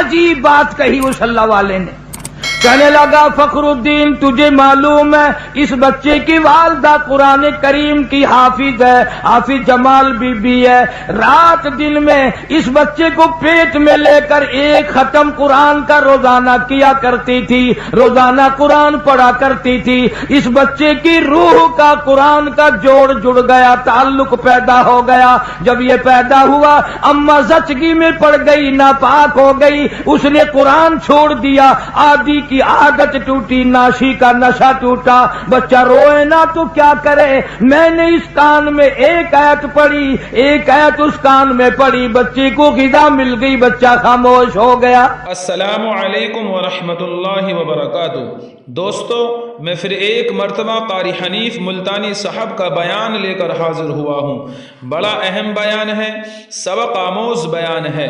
عجیب بات کہی اس اللہ والے نے. کہنے لگا فخر الدین تجھے معلوم ہے اس بچے کی والدہ قرآن کریم کی حافظ ہے, حافظ جمال بی بی ہے. رات دن میں اس بچے کو پیٹ میں لے کر ایک ختم قرآن کا روزانہ کیا کرتی تھی, روزانہ قرآن پڑھا کرتی تھی. اس بچے کی روح کا قرآن کا جوڑ جڑ گیا, تعلق پیدا ہو گیا. جب یہ پیدا ہوا اماں زچگی میں پڑ گئی, ناپاک ہو گئی, اس نے قرآن چھوڑ دیا. آدھی کی عادت ٹوٹی, ناشی کا نشہ ٹوٹا. بچہ روئے نا تو کیا کرے. میں نے اس کان میں ایک آیت پڑھی, ایک آیت اس کان میں پڑھی, بچے کو غذا مل گئی, بچہ خاموش ہو گیا. السلام علیکم ورحمۃ اللہ وبرکاتہ. دوستو, میں پھر ایک مرتبہ قاری حنیف ملتانی صاحب کا بیان لے کر حاضر ہوا ہوں. بڑا اہم بیان ہے, سبق آموز بیان ہے,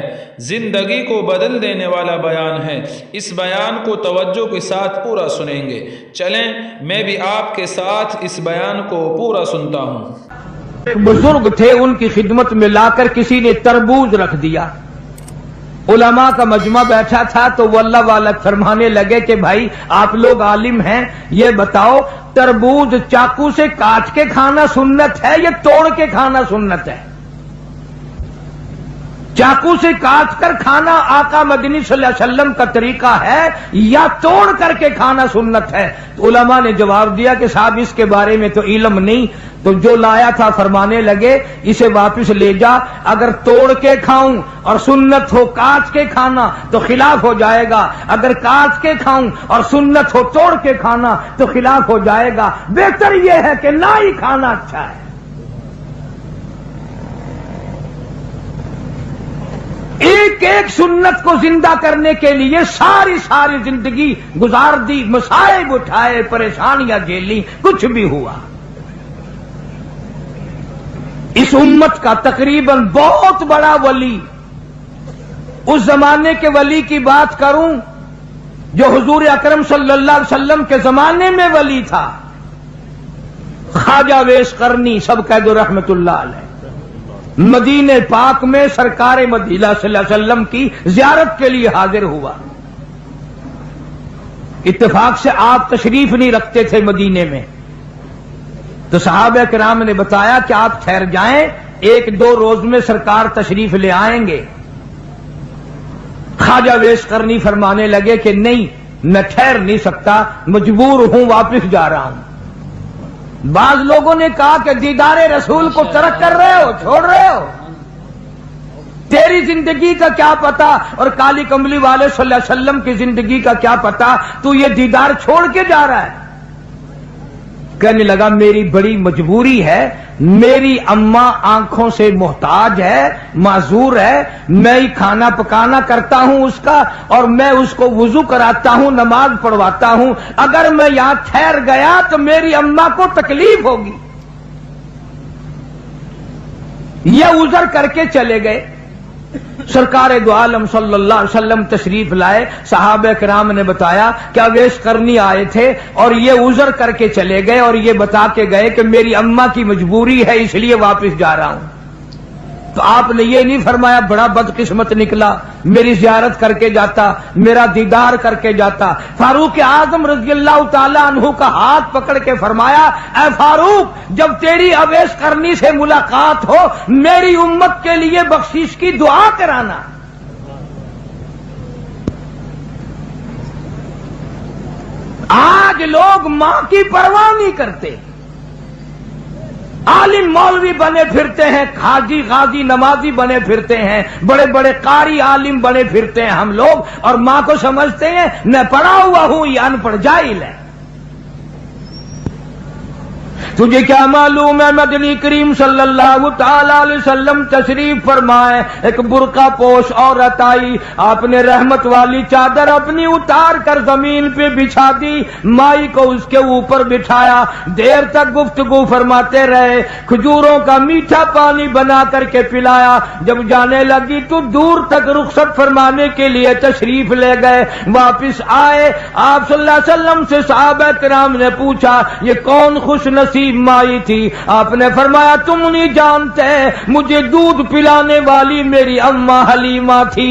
زندگی کو بدل دینے والا بیان ہے. اس بیان کو توجہ کے ساتھ پورا سنیں گے. چلیں میں بھی آپ کے ساتھ اس بیان کو پورا سنتا ہوں. ایک بزرگ تھے, ان کی خدمت میں لا کر کسی نے تربوز رکھ دیا. علماء کا مجمع بیٹھا تھا تو وہ اللہ والا فرمانے لگے کہ بھائی آپ لوگ عالم ہیں, یہ بتاؤ تربوز چاقو سے کاٹ کے کھانا سنت ہے یا توڑ کے کھانا سنت ہے؟ چاقو سے کاٹ کر کھانا آقا مدنی صلی اللہ علیہ وسلم کا طریقہ ہے یا توڑ کر کے کھانا سنت ہے؟ تو علماء نے جواب دیا کہ صاحب اس کے بارے میں تو علم نہیں. تو جو لایا تھا فرمانے لگے اسے واپس لے جا, اگر توڑ کے کھاؤں اور سنت ہو کاٹ کے کھانا تو خلاف ہو جائے گا, اگر کاٹ کے کھاؤں اور سنت ہو توڑ کے کھانا تو خلاف ہو جائے گا. بہتر یہ ہے کہ نہ ہی کھانا اچھا ہے. ایک ایک سنت کو زندہ کرنے کے لیے ساری زندگی گزار دی, مصائب اٹھائے, پریشانیاں جھیلی, کچھ بھی ہوا. اس امت کا تقریباً بہت بڑا ولی, اس زمانے کے ولی کی بات کروں جو حضور اکرم صلی اللہ علیہ وسلم کے زمانے میں ولی تھا, خواجہ ویس قرنی سب کہہ دو رحمت اللہ علیہ. مدینہ پاک میں سرکار مدینہ صلی اللہ علیہ وسلم کی زیارت کے لیے حاضر ہوا. اتفاق سے آپ تشریف نہیں رکھتے تھے مدینے میں, تو صحابہ کرام نے بتایا کہ آپ ٹھہر جائیں, ایک دو روز میں سرکار تشریف لے آئیں گے. خواجہ ویس قرنی فرمانے لگے کہ نہیں, میں ٹھہر نہیں سکتا, مجبور ہوں, واپس جا رہا ہوں. بعض لوگوں نے کہا کہ دیدار رسول کو ترک کر رہے ہو, چھوڑ رہے ہو, تیری زندگی کا کیا پتا, اور کالی کملی والے صلی اللہ علیہ وسلم کی زندگی کا کیا پتا, تو یہ دیدار چھوڑ کے جا رہا ہے. کہنے لگا میری بڑی مجبوری ہے, میری اماں آنکھوں سے محتاج ہے, معذور ہے, میں ہی کھانا پکانا کرتا ہوں اس کا, اور میں اس کو وضو کراتا ہوں, نماز پڑھواتا ہوں. اگر میں یہاں ٹھہر گیا تو میری اماں کو تکلیف ہوگی. یہ عذر کر کے چلے گئے. سرکار دو عالم صلی اللہ علیہ وسلم تشریف لائے. صحابہ کرام نے بتایا کہ اویس قرنی آئے تھے اور یہ عذر کر کے چلے گئے, اور یہ بتا کے گئے کہ میری اماں کی مجبوری ہے اس لیے واپس جا رہا ہوں. تو آپ نے یہ نہیں فرمایا بڑا بدقسمت نکلا, میری زیارت کر کے جاتا, میرا دیدار کر کے جاتا. فاروق اعظم رضی اللہ تعالی عنہ کا ہاتھ پکڑ کے فرمایا, اے فاروق, جب تیری اویس قرنی سے ملاقات ہو میری امت کے لیے بخشش کی دعا کرانا. آج لوگ ماں کی پرواہ نہیں کرتے, عالم مولوی بنے پھرتے ہیں, حاجی غازی نمازی بنے پھرتے ہیں, بڑے بڑے قاری عالم بنے پھرتے ہیں ہم لوگ, اور ماں کو سمجھتے ہیں میں پڑھا ہوا ہوں, یہ ان پڑھ جاہل ہے. تجھے کیا معلوم ہے مدنی کریم صلی اللہ تعالی علیہ وسلم تشریف فرمائے, ایک برقع پوش عورت آئی, آپ نے رحمت والی چادر اپنی اتار کر زمین پہ بچھا دی, مائی کو اس کے اوپر بٹھایا, دیر تک گفتگو فرماتے رہے, کھجوروں کا میٹھا پانی بنا کر کے پلایا. جب جانے لگی تو دور تک رخصت فرمانے کے لیے تشریف لے گئے. واپس آئے آپ صلی اللہ علیہ وسلم سے صحابہ کرام نے پوچھا یہ کون خوش نصیب مائی تھی؟ آپ نے فرمایا تم نہیں جانتے, مجھے دودھ پلانے والی میری اماں حلیمہ تھی.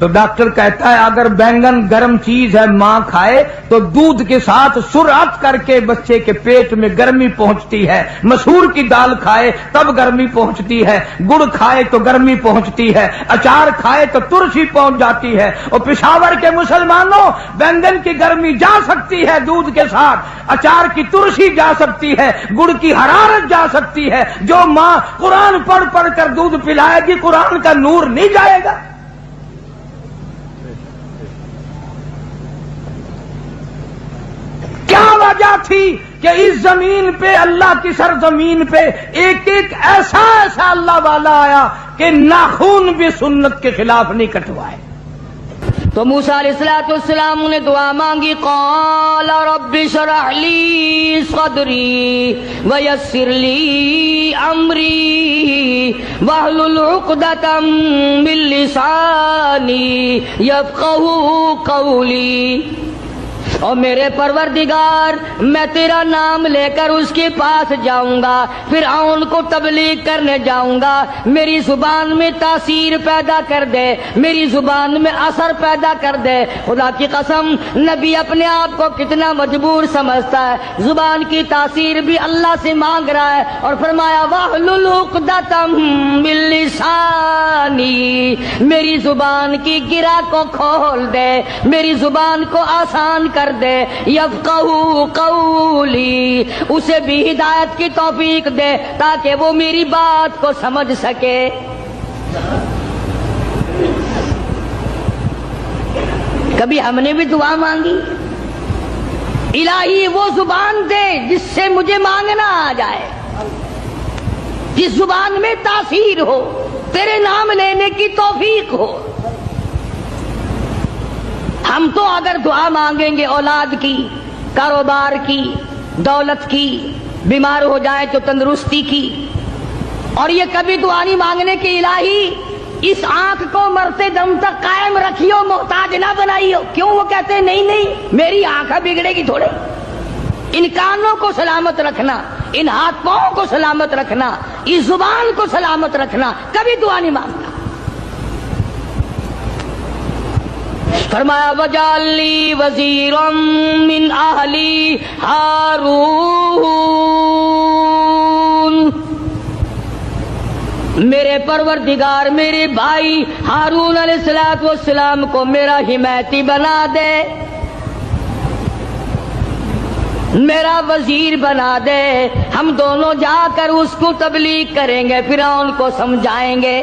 تو ڈاکٹر کہتا ہے اگر بینگن گرم چیز ہے ماں کھائے تو دودھ کے ساتھ سرعت کر کے بچے کے پیٹ میں گرمی پہنچتی ہے، مسور کی دال کھائے تب گرمی پہنچتی ہے، گڑ کھائے تو گرمی پہنچتی ہے، اچار کھائے تو ترشی پہنچ جاتی ہے۔ اور پشاور کے مسلمانوں بینگن کی گرمی جا سکتی ہے دودھ کے ساتھ، اچار کی ترشی جا سکتی ہے، گڑ کی حرارت جا سکتی ہے۔ جو ماں قرآن پڑھ پڑھ کر دودھ پلائے گی قرآن کا نور نہیں جائے گا؟ کیا وجہ تھی کہ اس زمین پہ اللہ کی سرزمین پہ ایک ایک ایسا اللہ والا آیا کہ ناخون بھی سنت کے خلاف نہیں کٹوائے؟ تو موسیٰ علیہ السلام نے دعا مانگی، قال رب اشرح لی صدری ویسر لی امری واحلل عقدۃ من لسانی یفقہوا قولی۔ اور میرے پروردگار میں تیرا نام لے کر اس کے پاس جاؤں گا، فرعون کو تبلیغ کرنے جاؤں گا، میری زبان میں تاثیر پیدا کر دے، میری زبان میں اثر پیدا کر دے۔ خدا کی قسم نبی اپنے آپ کو کتنا مجبور سمجھتا ہے، زبان کی تاثیر بھی اللہ سے مانگ رہا ہے، اور فرمایا واحلل عقدۃ من لسانی، میری زبان کی گرہ کو کھول دے، میری زبان کو آسان کر دے، یفقہوا قولی، اسے بھی ہدایت کی توفیق دے تاکہ وہ میری بات کو سمجھ سکے۔ کبھی ہم نے بھی دعا مانگی، الہی وہ زبان دے جس سے مجھے مانگنا آ جائے، جس زبان میں تاثیر ہو، تیرے نام لینے کی توفیق ہو۔ ہم تو اگر دعا مانگیں گے اولاد کی، کاروبار کی، دولت کی، بیمار ہو جائے تو تندرستی کی، اور یہ کبھی دعا نہیں مانگنے کے الہی اس آنکھ کو مرتے دم تک قائم رکھیو، محتاج نہ بنائیو۔ کیوں؟ وہ کہتے ہیں نہیں نہیں میری آنکھ بگڑے گی تھوڑے، ان کانوں کو سلامت رکھنا، ان ہاتھ پاؤں کو سلامت رکھنا، اس زبان کو سلامت رکھنا، کبھی دعا نہیں مانگنا۔ فرمایا وجعل لی وزیرا من اہلی ہارون، میرے پروردگار میرے بھائی ہارون علیہ السلام کو میرا حمایتی بنا دے، میرا وزیر بنا دے، ہم دونوں جا کر اس کو تبلیغ کریں گے، فرعون کو سمجھائیں گے۔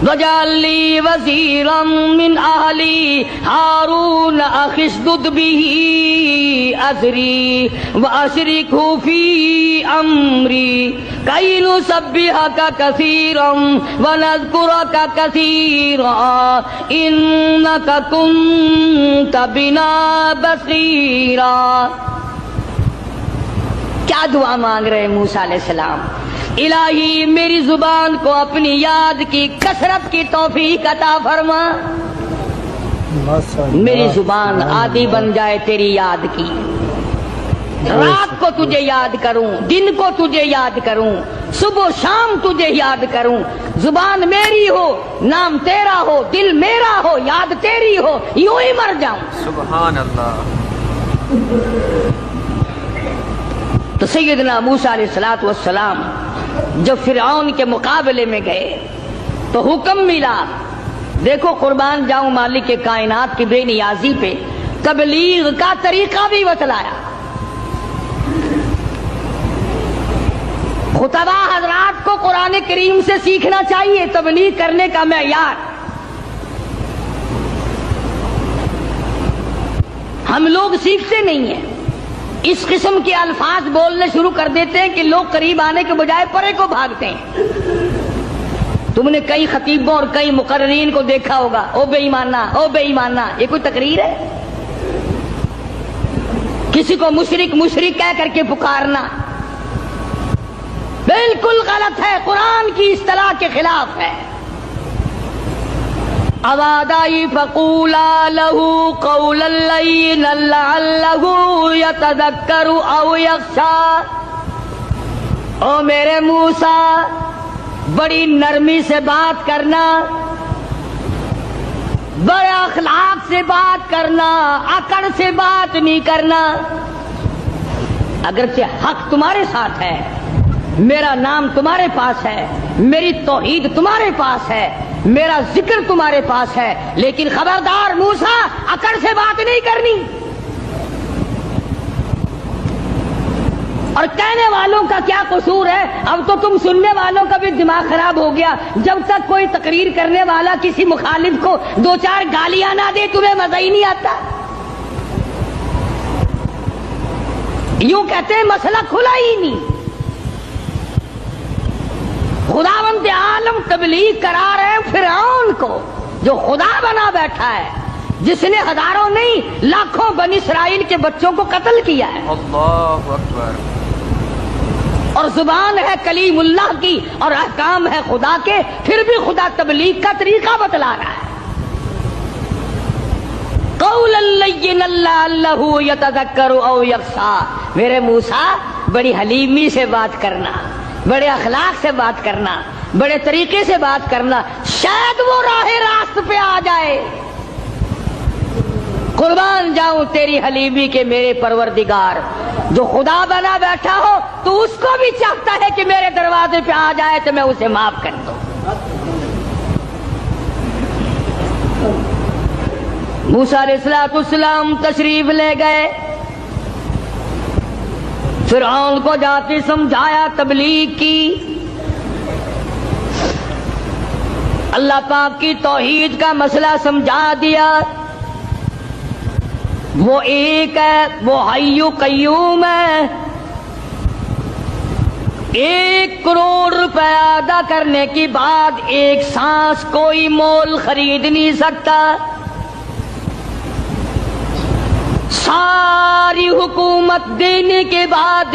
وَاجْعَل لِّي وَزِيرًا مِّنْ أَهْلِي هَارُونَ أَخِشْدُدْ بِهِ أَزْرِي وَأَشْرِكْهُ فِي أَمْرِي كَيْ نُسَبِّحَكَ كَثِيرًا وَنَذْكُرَكَ كَثِيرًا إِنَّكَ كُنتَ بِنَا بَصِيرًا۔ کیا دعا مانگ رہے ہیں موسیٰ علیہ السلام؟ الہی میری زبان کو اپنی یاد کی کثرت کی توفیق عطا فرما، میری زبان عادی بن جائے تیری یاد کی، رات کو تجھے یاد کروں، دن کو تجھے یاد کروں، صبح شام تجھے یاد کروں، زبان میری ہو، نام تیرا ہو، دل میرا ہو، یاد تیری ہو، یوں ہی مر جاؤں۔ سبحان اللہ۔ تو سیدنا موسیٰ علیہ السلام جب فرعون کے مقابلے میں گئے تو حکم ملا، دیکھو قربان جاؤں مالک کے کائنات کی بے نیازی پہ تبلیغ کا طریقہ بھی بتلایا۔ خطبہ حضرات کو قرآن کریم سے سیکھنا چاہیے تبلیغ کرنے کا معیار۔ ہم لوگ سیکھتے نہیں ہیں، اس قسم کے الفاظ بولنے شروع کر دیتے ہیں کہ لوگ قریب آنے کے بجائے پرے کو بھاگتے ہیں۔ تم نے کئی خطیبوں اور کئی مقررین کو دیکھا ہوگا، او بے ایمانہ، او بے ایمانہ، یہ کوئی تقریر ہے؟ کسی کو مشرک مشرک کہہ کر کے پکارنا بالکل غلط ہے، قرآن کی اصطلاح کے خلاف ہے۔ اوادائی فقولا لہو قولا لینا لعلہ یتذکر او یخشی، او میرے موسیٰ بڑی نرمی سے بات کرنا، بڑے اخلاق سے بات کرنا، اکڑ سے بات نہیں کرنا۔ اگرچہ حق تمہارے ساتھ ہے، میرا نام تمہارے پاس ہے، میری توحید تمہارے پاس ہے، میرا ذکر تمہارے پاس ہے، لیکن خبردار موسیٰ، اکڑ سے بات نہیں کرنی۔ اور کہنے والوں کا کیا قصور ہے؟ اب تو تم سننے والوں کا بھی دماغ خراب ہو گیا۔ جب تک کوئی تقریر کرنے والا کسی مخالف کو دو چار گالیاں نہ دے تمہیں مزہ ہی نہیں آتا۔ یوں کہتے ہیں مسئلہ کھلا ہی نہیں۔ خداوند عالم تبلیغ کرا رہے ہیں فرعون کو، جو خدا بنا بیٹھا ہے، جس نے ہزاروں نہیں لاکھوں بنی اسرائیل کے بچوں کو قتل کیا ہے۔ اللہ اکبر۔ اور زبان ہے کلیم اللہ کی اور احکام ہے خدا کے، پھر بھی خدا تبلیغ کا طریقہ بتلا رہا ہے۔ قولا لینا لعلہ یتذکر او یخشی۔ میرے موسیٰ، بڑی حلیمی سے بات کرنا، بڑے اخلاق سے بات کرنا، بڑے طریقے سے بات کرنا، شاید وہ راہ راست پہ آ جائے۔ قربان جاؤں تیری حلیمی کے میرے پروردگار، جو خدا بنا بیٹھا ہو تو اس کو بھی چاہتا ہے کہ میرے دروازے پہ آ جائے تو میں اسے معاف کر دوں۔ موسیٰ علیہ السلام تشریف لے گئے، فرعون کو جاتے سمجھایا، تبلیغ کی، اللہ پاک کی توحید کا مسئلہ سمجھا دیا۔ وہ ایک ہے، وہ حی قیوم ہے، 1 کروڑ روپے ادا کرنے کے بعد ایک سانس کوئی مول خرید نہیں سکتا۔ ساری حکومت دینے کے بعد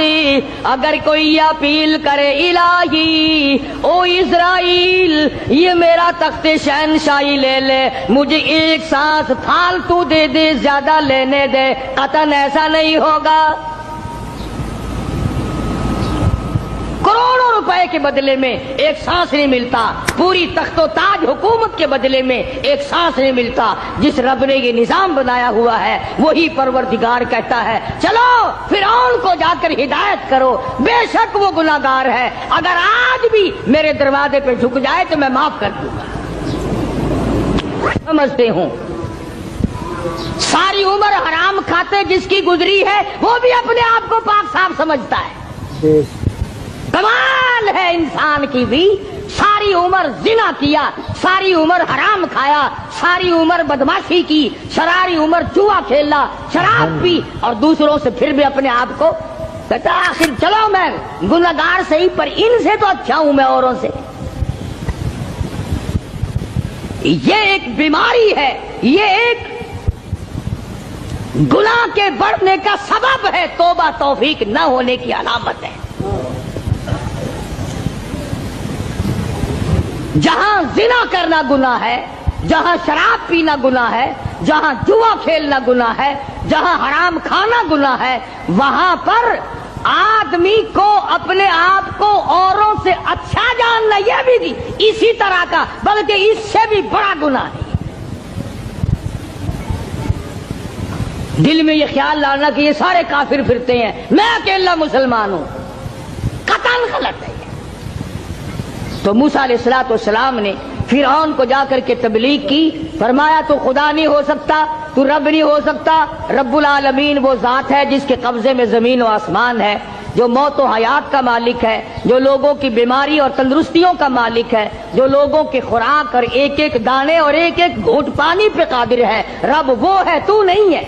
اگر کوئی اپیل کرے الہی او اسرائیل یہ میرا تخت شہنشاہی لے لے، مجھے ایک سانس فالتو دے دے، زیادہ لینے دے، قطعاً ایسا نہیں ہوگا۔ کروڑوں روپے کے بدلے میں ایک سانس نہیں ملتا، پوری تخت و تاج حکومت کے بدلے میں ایک سانس نہیں ملتا۔ جس رب نے یہ نظام بنایا ہوا ہے وہی پروردگار کہتا ہے چلو فرعون کو جا کر ہدایت کرو، بے شک وہ گناہگار ہے، اگر آج بھی میرے دروازے پہ جھک جائے تو میں معاف کر دوں گا۔ سمجھتے ہوں ساری عمر حرام کھاتے جس کی گزری ہے وہ بھی اپنے آپ کو پاک صاف سمجھتا ہے۔ کمال ہے انسان کی بھی، ساری عمر زنا کیا، ساری عمر حرام کھایا، ساری عمر بدماشی کی، ساری عمر جوا کھیلا، شراب پی، اور دوسروں سے پھر بھی اپنے آپ کو کہتا آخر چلو میں گناہگار صحیح پر ان سے تو اچھا ہوں میں اوروں سے۔ یہ ایک بیماری ہے، یہ ایک گناہ کے بڑھنے کا سبب ہے، توبہ توفیق نہ ہونے کی علامت ہے۔ جہاں زنا کرنا گناہ ہے، جہاں شراب پینا گناہ ہے، جہاں جوا کھیلنا گناہ ہے، جہاں حرام کھانا گناہ ہے، وہاں پر آدمی کو اپنے آپ کو اوروں سے اچھا جاننا یہ بھی اسی طرح کا بلکہ اس سے بھی بڑا گناہ ہے۔ دل میں یہ خیال لانا کہ یہ سارے کافر پھرتے ہیں، میں اکیلا مسلمان ہوں، قطعاً غلط ہے۔ تو موسیٰ علیہ السلام نے فرعون کو جا کر کے تبلیغ کی، فرمایا تو خدا نہیں ہو سکتا، تو رب نہیں ہو سکتا، رب العالمین وہ ذات ہے جس کے قبضے میں زمین و آسمان ہے، جو موت و حیات کا مالک ہے، جو لوگوں کی بیماری اور تندرستیوں کا مالک ہے، جو لوگوں کی خوراک اور ایک ایک دانے اور ایک ایک گھونٹ پانی پہ قادر ہے، رب وہ ہے، تو نہیں ہے۔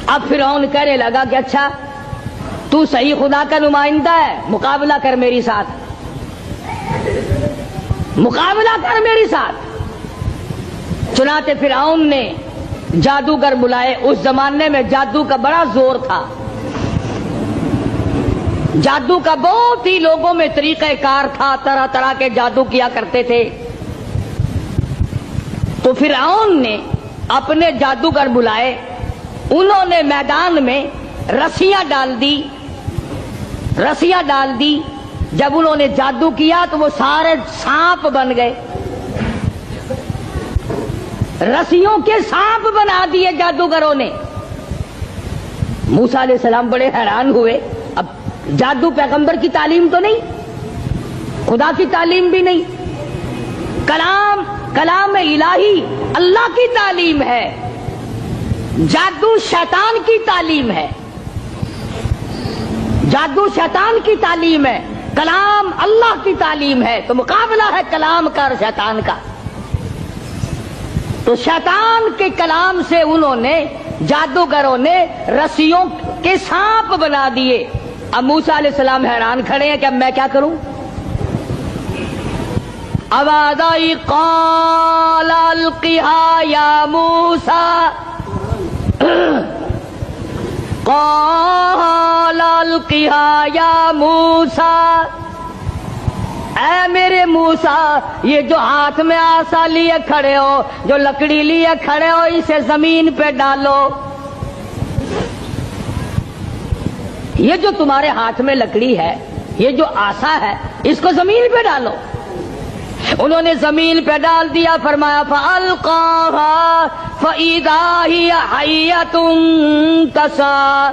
اب فرعون کہنے لگا کہ اچھا تو صحیح خدا کا نمائندہ ہے، مقابلہ کر میری ساتھ، مقابلہ کر میری ساتھ۔ چنانچہ فرعون نے جادوگر بلائے۔ اس زمانے میں جادو کا بڑا زور تھا، جادو کا بہت ہی لوگوں میں طریقہ کار تھا، طرح طرح کے جادو کیا کرتے تھے۔ تو فرعون نے اپنے جادوگر بلائے، انہوں نے میدان میں رسیاں ڈال دی، رسیاں ڈال دی. جب انہوں نے جادو کیا تو وہ سارے سانپ بن گئے, رسیوں کے سانپ بنا دیے جادوگروں نے. موسیٰ علیہ السلام بڑے حیران ہوئے. اب جادو پیغمبر کی تعلیم تو نہیں, خدا کی تعلیم بھی نہیں, کلام الہی اللہ کی تعلیم ہے, جادو شیطان کی تعلیم ہے. جادو شیطان کی تعلیم ہے, کلام اللہ کی تعلیم ہے. تو مقابلہ ہے کلام کا اور شیطان کا. تو شیطان کے کلام سے انہوں نے, جادوگروں نے رسیوں کے سانپ بنا دیے. اب موسیٰ علیہ السلام حیران کھڑے ہیں کہ اب میں کیا کروں. آواز آئی قال القھا یا موسیٰ, قال القھا یا موسیٰ, اے میرے موسیٰ یہ جو ہاتھ میں آسا لیے کھڑے ہو, جو لکڑی لیے کھڑے ہو, اسے زمین پہ ڈالو. یہ جو تمہارے ہاتھ میں لکڑی ہے, یہ جو آسا ہے, اس کو زمین پہ ڈالو. انہوں نے زمین پہ ڈال دیا. فرمایا فَأَلْقَاهَا فَإِذَا هِيَ حَيَّةٌ تَسْعَىٰ.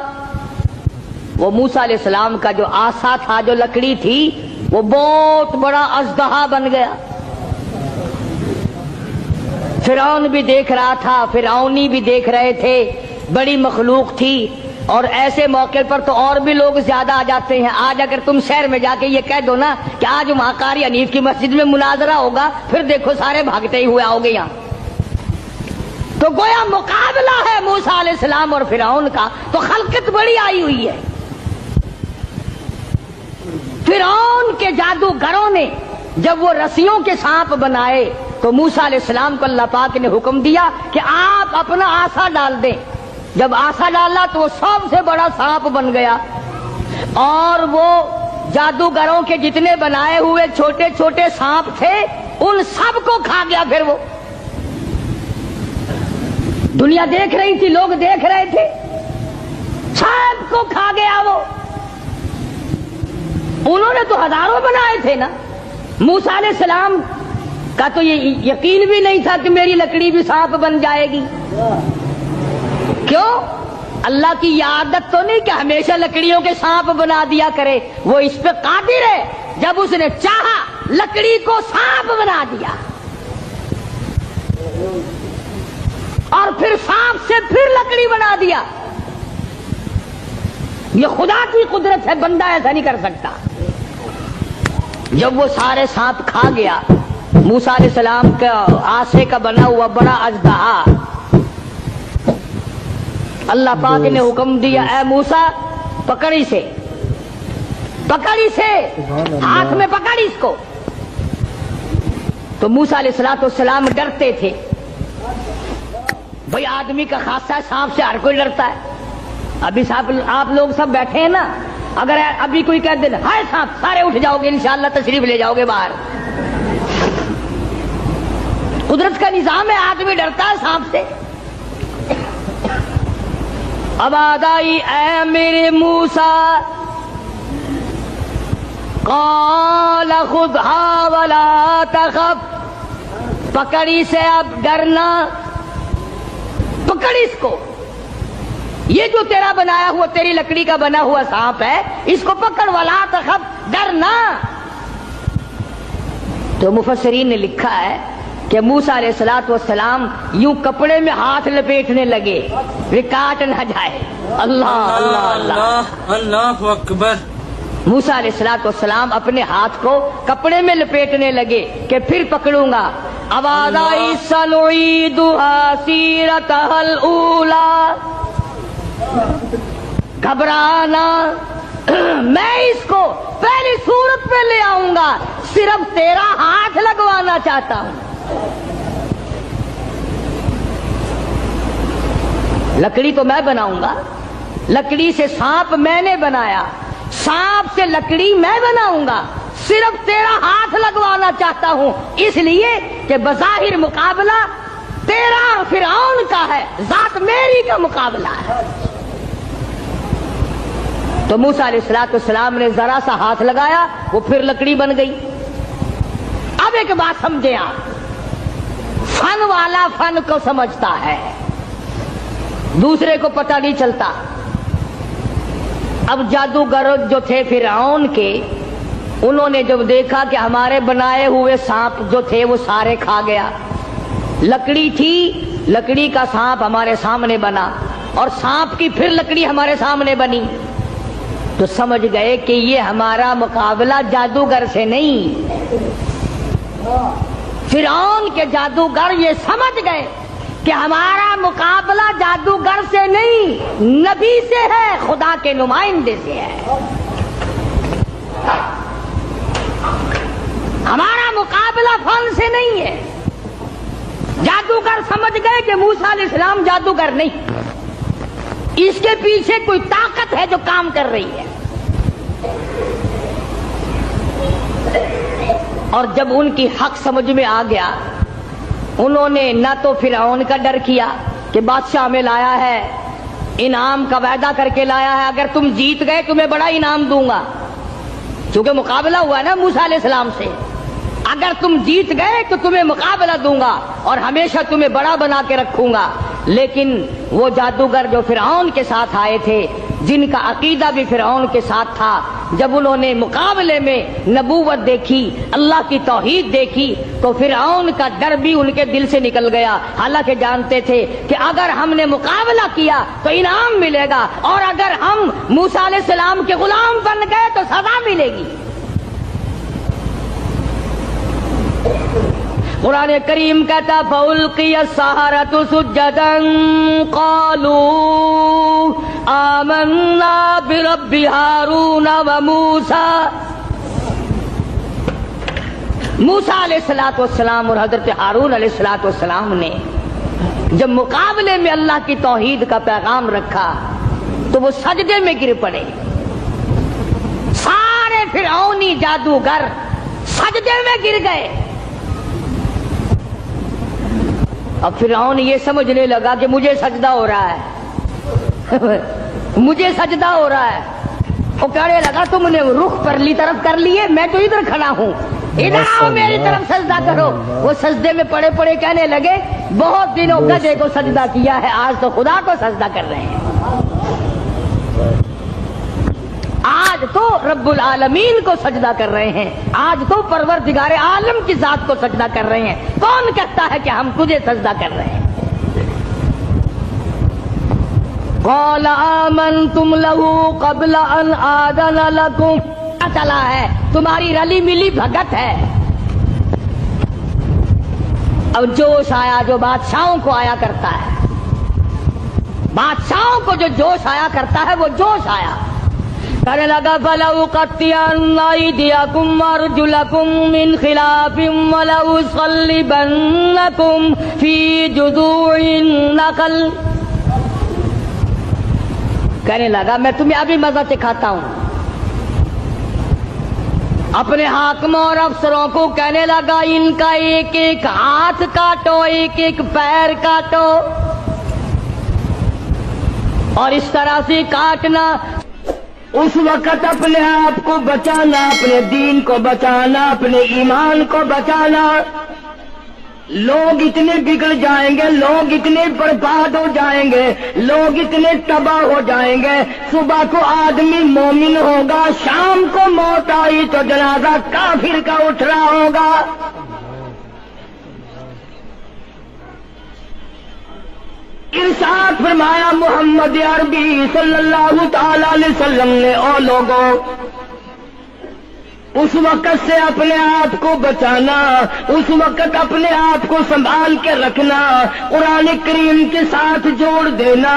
وہ موسیٰ علیہ السلام کا جو آسا تھا, جو لکڑی تھی, وہ بہت بڑا اژدہا بن گیا. فرعون بھی دیکھ رہا تھا, فرعونی بھی دیکھ رہے تھے, بڑی مخلوق تھی. اور ایسے موقع پر تو اور بھی لوگ زیادہ آ جاتے ہیں. آج اگر تم شہر میں جا کے یہ کہہ دو نا کہ آج وہاں قاری حنیف کی مسجد میں مناظرہ ہوگا, پھر دیکھو سارے بھاگتے ہی ہوئے آؤ گے یہاں. تو گویا مقابلہ ہے موسیٰ علیہ السلام اور فرعون کا. تو خلقت بڑی آئی ہوئی ہے. فرعون کے جادوگروں نے جب وہ رسیوں کے سانپ بنائے تو موسیٰ علیہ السلام کو اللہ پاک نے حکم دیا کہ آپ اپنا آسا ڈال دیں. جب آسا ڈالا تو وہ سب سے بڑا سانپ بن گیا, اور وہ جادوگروں کے جتنے بنائے ہوئے چھوٹے چھوٹے سانپ تھے ان سب کو کھا گیا. پھر وہ دنیا دیکھ رہی تھی, لوگ دیکھ رہے تھے, سب کو کھا گیا وہ. انہوں نے تو ہزاروں بنائے تھے نا. موسیٰ علیہ السلام کا تو یہ یقین بھی نہیں تھا کہ میری لکڑی بھی سانپ بن جائے گی. کیوں؟ اللہ کی یہ عادت تو نہیں کہ ہمیشہ لکڑیوں کے سانپ بنا دیا کرے. وہ اس پہ قادر ہے. جب اس نے چاہا لکڑی کو سانپ بنا دیا, اور پھر سانپ سے پھر لکڑی بنا دیا. یہ خدا کی قدرت ہے, بندہ ایسا نہیں کر سکتا. جب وہ سارے سانپ کھا گیا, موسیٰ علیہ السلام کا آسے کا بنا ہوا بڑا اژدہا, اللہ پاک نے حکم دیا اے موسیٰ پکڑ اسے, پکڑ اسے, ہاتھ میں پکڑ اس کو. تو موسیٰ علیہ السلام ڈرتے تھے. بھئی آدمی کا خاصہ ہے, سانپ سے ہر کوئی ڈرتا ہے. ابھی آپ لوگ سب بیٹھے ہیں نا, اگر ابھی کوئی کہہ دے ہائے سانپ, سارے اٹھ جاؤ گے انشاءاللہ, تشریف لے جاؤ گے باہر. قدرت کا نظام ہے, آدمی ڈرتا ہے سانپ سے. اب آدائی اے میرے موسیٰ, قال خذھا ولا تخف, پکڑی سے اب ڈرنا, پکڑ اس کو. یہ جو تیرا بنایا ہوا, تیری لکڑی کا بنا ہوا سانپ ہے, اس کو پکڑ, ولا تخف, ڈرنا. تو مفسرین نے لکھا ہے کہ موسیٰ علیہ السلام یوں کپڑے میں ہاتھ لپیٹنے لگے وہ کاٹ نہ جائے. اللہ اللہ اللہ اللہ اکبر. موسیٰ علیہ السلام اپنے ہاتھ کو کپڑے میں لپیٹنے لگے کہ پھر پکڑوں گا. آواز آئی سنعیدها سیرتها الاولی, گھبرانا, میں اس کو پہلی صورت پہ لے آؤں گا, صرف تیرا ہاتھ لگوانا چاہتا ہوں. لکڑی تو میں بناؤں گا, لکڑی سے سانپ میں نے بنایا, سانپ سے لکڑی میں بناؤں گا, صرف تیرا ہاتھ لگوانا چاہتا ہوں, اس لیے کہ بظاہر مقابلہ تیرا فرعون کا ہے, ذات میری کا مقابلہ ہے. تو موسیٰ علیہ السلام نے ذرا سا ہاتھ لگایا، وہ پھر لکڑی بن گئی۔ اب ایک بات سمجھیں آپ، فن والا فن کو سمجھتا ہے، دوسرے کو پتہ نہیں چلتا۔ اب جادوگر جو تھے فرعون کے، انہوں نے جب دیکھا کہ ہمارے بنائے ہوئے سانپ جو تھے وہ سارے کھا گیا، لکڑی تھی، لکڑی کا سانپ ہمارے سامنے بنا، اور سانپ کی پھر لکڑی ہمارے سامنے بنی، تو سمجھ گئے کہ یہ ہمارا مقابلہ جادوگر سے نہیں۔ فرعون کے جادوگر یہ سمجھ گئے کہ ہمارا مقابلہ جادوگر سے نہیں، نبی سے ہے، خدا کے نمائندے سے ہے۔ ہمارا مقابلہ فن سے نہیں ہے۔ جادوگر سمجھ گئے کہ موسیٰ علیہ السلام جادوگر نہیں، اس کے پیچھے کوئی طاقت ہے جو کام کر رہی ہے۔ اور جب ان کی حق سمجھ میں آ گیا، انہوں نے نہ تو فرعون کا ڈر کیا کہ بادشاہ میں لایا ہے، انعام کا وعدہ کر کے لایا ہے، اگر تم جیت گئے تمہیں بڑا انعام دوں گا، چونکہ مقابلہ ہوا نا موسیٰ علیہ السلام سے، اگر تم جیت گئے تو تمہیں مقابلہ دوں گا اور ہمیشہ تمہیں بڑا بنا کے رکھوں گا۔ لیکن وہ جادوگر جو فرعون کے ساتھ آئے تھے، جن کا عقیدہ بھی فرعون کے ساتھ تھا، جب انہوں نے مقابلے میں نبوت دیکھی، اللہ کی توحید دیکھی، تو فرعون کا ڈر بھی ان کے دل سے نکل گیا، حالانکہ جانتے تھے کہ اگر ہم نے مقابلہ کیا تو انعام ملے گا، اور اگر ہم موسیٰ علیہ السلام کے غلام بن گئے تو سزا ملے گی۔ قرآن کریم کہتا فَأُلْقِيَ السَّحَرَةُ سُجَّدًا قَالُوا آمَنَّا بِرَبِّ هَارُونَ وَمُوسَىٰ۔ موسیٰ علیہ السلام اور حضرت ہارون علیہ السلام نے جب مقابلے میں اللہ کی توحید کا پیغام رکھا تو وہ سجدے میں گر پڑے، سارے فرعونی جادوگر سجدے میں گر گئے۔ اب فرعون یہ سمجھنے لگا کہ مجھے سجدہ ہو رہا ہے مجھے سجدہ ہو رہا ہے۔ وہ کہنے لگا تم نے رخ پرلی طرف کر لیے، میں تو ادھر کھڑا ہوں، ادھر آؤ میری طرف سجدہ کرو۔ وہ سجدے میں پڑے پڑے کہنے لگے بہت دنوں گدھے کو سجدہ کیا ہے، آج تو خدا کو سجدہ کر رہے ہیں، آج تو رب العالمین کو سجدہ کر رہے ہیں، آج تو پروردگار عالم کی ذات کو سجدہ کر رہے ہیں۔ کون کہتا ہے کہ ہم تجھے سجدہ کر رہے ہیں؟ قال آمنتم له قبل ان آذن لكم، پتہ چلا ہے تمہاری رلی ملی بھگت ہے۔ اب جوش آیا جو بادشاہوں کو آیا کرتا ہے، بادشاہوں کو جو جوش آیا کرتا ہے وہ جوش آیا، کہنے لگا فَلَأُقَطِّعَنَّ أَيْدِيَكُمْ وَأَرْجُلَكُمْ مِنْ خِلَافٍ وَلَأُصَلِّبَنَّكُمْ فِي جُذُوعِ النَّخْلِ۔ کہنے لگا میں تمہیں ابھی مزہ سکھاتا ہوں۔ اپنے حاکموں اور افسروں کو کہنے لگا ان کا ایک ایک ہاتھ کاٹو، ایک ایک پیر کاٹو، اور اس طرح سے کاٹنا۔ اس وقت اپنے آپ کو بچانا، اپنے دین کو بچانا، اپنے ایمان کو بچانا۔ لوگ اتنے بگڑ جائیں گے، لوگ اتنے برباد ہو جائیں گے، لوگ اتنے تباہ ہو جائیں گے۔ صبح کو آدمی مومن ہوگا، شام کو موت آئی تو جنازہ کافر کا اٹھ رہا ہوگا۔ ارشاد فرمایا محمد عربی صلی اللہ تعالی علیہ وسلم نے، او لوگوں اس وقت سے اپنے آپ کو بچانا، اس وقت اپنے آپ کو سنبھال کے رکھنا، قرآن کریم کے ساتھ جوڑ دینا،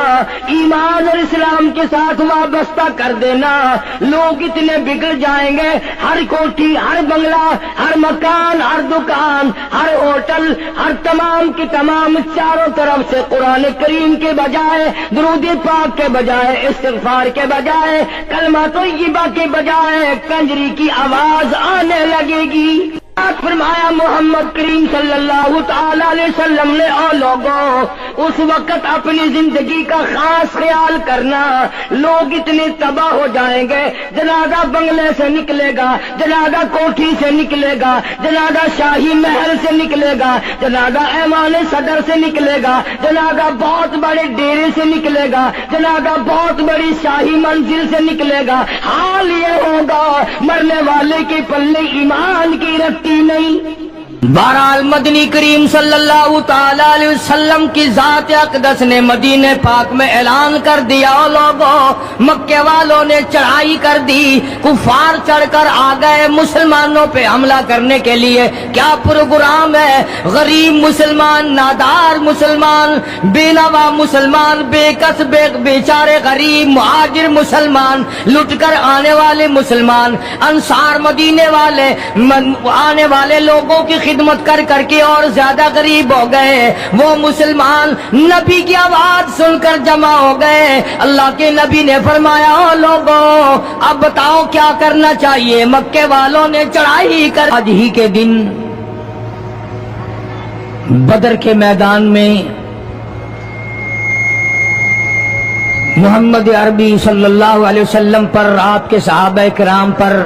ایمان اور اسلام کے ساتھ وابستہ کر دینا۔ لوگ اتنے بگڑ جائیں گے، ہر کوٹھی، ہر بنگلہ، ہر مکان، ہر دکان، ہر ہوٹل، ہر تمام کی تمام چاروں طرف سے قرآن کریم کے بجائے، درود پاک کے بجائے، استغفار کے بجائے، کلمہ طیبہ کے بجائے کنجری کی آواز آنے لگے گی۔ فرمایا محمد کریم صلی اللہ تعالی علیہ وسلم نے، او لوگوں اس وقت اپنی زندگی کا خاص خیال کرنا، لوگ اتنے تباہ ہو جائیں گے، جنازہ بنگلے سے نکلے گا، جنازہ کوٹھی سے نکلے گا، جنازہ شاہی محل سے نکلے گا، جنازہ ایوان صدر سے نکلے گا، جنازہ بہت بڑے ڈیرے سے نکلے گا، جنازہ بہت بڑی شاہی منزل سے نکلے گا، حال یہ ہوگا مرنے والے کے پلے ایمان کی رتی نہیں۔ بہرحال مدنی کریم صلی اللہ تعالی علیہ وسلم کی ذات اقدس نے مدینہ پاک میں اعلان کر دیا، لوگوں مکے والوں نے چڑھائی کر دی، کفار چڑھ کر آ گئے مسلمانوں پہ حملہ کرنے کے لیے۔ کیا پروگرام ہے؟ غریب مسلمان، نادار مسلمان، بے نوا مسلمان، بے کس بیچارے غریب مہاجر مسلمان، لٹ کر آنے والے مسلمان، انصار مدینے والے آنے والے لوگوں کی خدمت کر کر کے اور زیادہ غریب ہو گئے۔ وہ مسلمان نبی کی آواز سن کر جمع ہو گئے۔ اللہ کے نبی نے فرمایا، او لوگوں اب بتاؤ کیا کرنا چاہیے؟ مکے والوں نے چڑھائی کر آج ہی کے دن بدر کے میدان میں محمد عربی صلی اللہ علیہ وسلم پر، آپ کے صحابہ کرام پر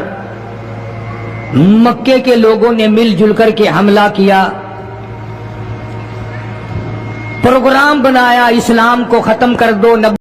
مکے کے لوگوں نے مل جل کر کے حملہ کیا، پروگرام بنایا اسلام کو ختم کر دو،